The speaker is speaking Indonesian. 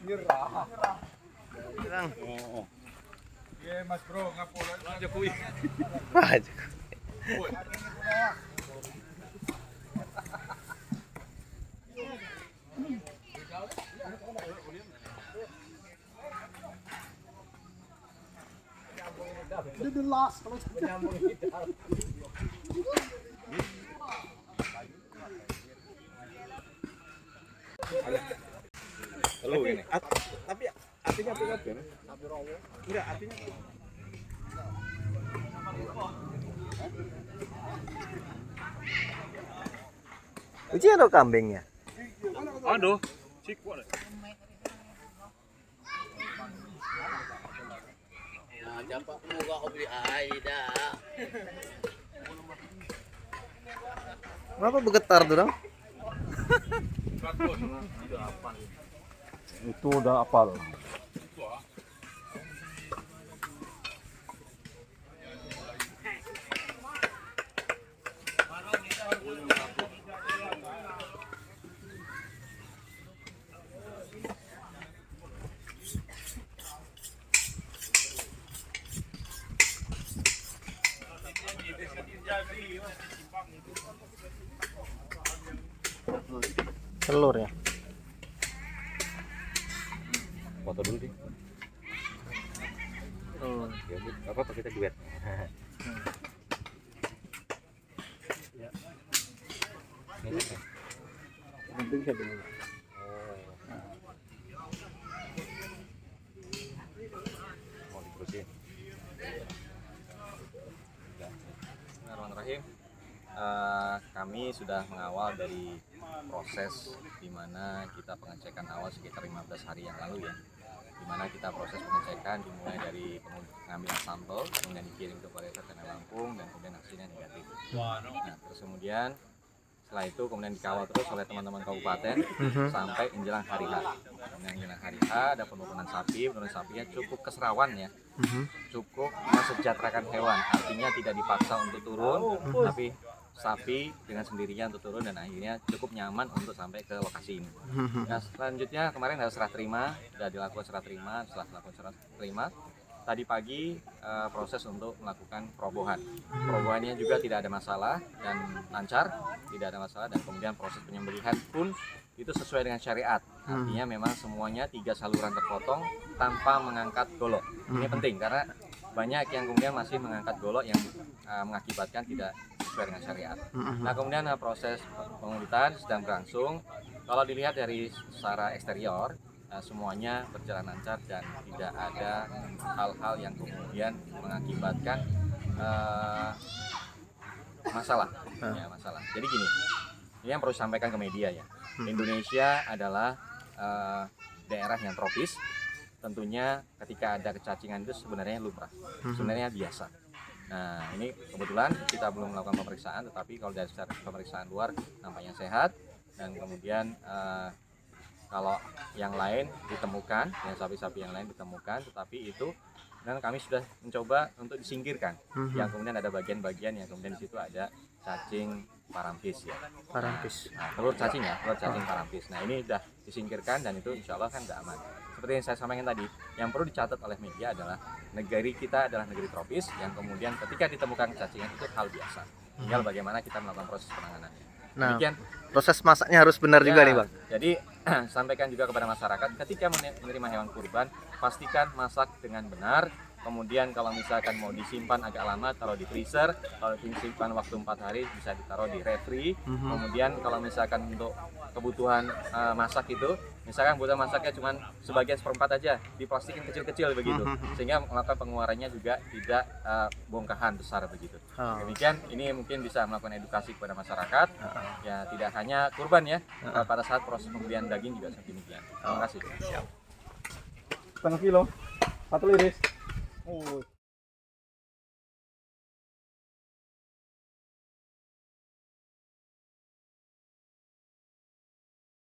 Lang. Oo. Yeah, Mas Bro, nga po. Jokowi. The last. Halo ini. Tapi artinya apa ya? Enggak, artinya Uji ada kambingnya. aduh, cikwa. Jampak muka kopi Aida. Kenapa bergetar tuh, Dong? Itu udah apal. Telur ya. Foto dulu deh. Oh. Ya, apa kita duet. Ya. Ini Penting saya dulu. mau diterusin. Bismillahirrahmanirrahim. Kami sudah mengawal dari proses di mana kita pengecekan awal sekitar 15 hari yang lalu ya, di mana kita proses pengecekan dimulai dari pengambilan sampel, kemudian dikirim ke Balai Veteriner Lampung dan kemudian hasilnya negatif. Nah, terus kemudian setelah itu kemudian dikawal terus oleh teman-teman kabupaten sampai menjelang hari H. Kemudian menjelang hari H ada penurunan sapinya cukup keserawan ya, cukup mesejahterakan hewan, artinya tidak dipaksa untuk turun, tapi sapi dengan sendirinya untuk turun dan akhirnya cukup nyaman untuk sampai ke lokasi ini. Nah, selanjutnya kemarin ada serah terima, sudah dilakukan serah terima. Setelah dilakukan serah terima, tadi pagi proses untuk melakukan perobohan. Perobohannya juga tidak ada masalah dan lancar, tidak ada masalah, dan kemudian proses penyembelihan pun itu sesuai dengan syariat. Artinya memang semuanya 3 saluran terpotong tanpa mengangkat golok. Ini penting karena banyak yang kemudian masih mengangkat golok yang mengakibatkan tidak sesuai dengan syariat. Nah, kemudian proses pengunditan sedang berlangsung. Kalau dilihat dari secara eksterior, semuanya berjalan lancar dan tidak ada hal-hal yang kemudian mengakibatkan masalah. Ya, masalah. Jadi gini, ini yang perlu disampaikan ke media ya. Indonesia adalah daerah yang tropis. Tentunya ketika ada kecacingan itu sebenarnya lumrah, sebenarnya biasa. Nah, ini kebetulan kita belum melakukan pemeriksaan, tetapi kalau dari pemeriksaan luar nampaknya sehat. Dan kemudian kalau yang lain ditemukan, yang sapi-sapi yang lain ditemukan, tetapi itu dan kami sudah mencoba untuk disingkirkan. Yang kemudian ada bagian-bagian yang kemudian di situ ada cacing parampis ya. Parampis. Nah, telur cacing ya, telur cacing parampis. Nah, ini sudah disingkirkan dan itu insya Allah kan sudah aman. Seperti yang saya sampaikan tadi, yang perlu dicatat oleh media adalah negeri kita adalah negeri tropis yang kemudian ketika ditemukan cacingan itu hal biasa. Tinggal bagaimana kita melakukan proses penanganannya. Nah, Demikian. proses masaknya harus benar juga nih, Bang. Jadi sampaikan juga kepada masyarakat ketika menerima hewan kurban pastikan masak dengan benar. Kemudian kalau misalkan mau disimpan agak lama taruh di freezer, kalau disimpan waktu 4 hari bisa ditaruh di refri. Kemudian kalau misalkan untuk kebutuhan masak itu, misalkan butuh masaknya cuma sebagian seperempat aja, diplastikin kecil-kecil begitu, sehingga melakukan pengeluarannya juga tidak bongkahan besar begitu. Demikian, ini mungkin bisa melakukan edukasi kepada masyarakat, ya tidak hanya kurban ya, pada saat proses pembelian daging juga demikian. Terima kasih. Setengah kilo, 1 liris. Oh.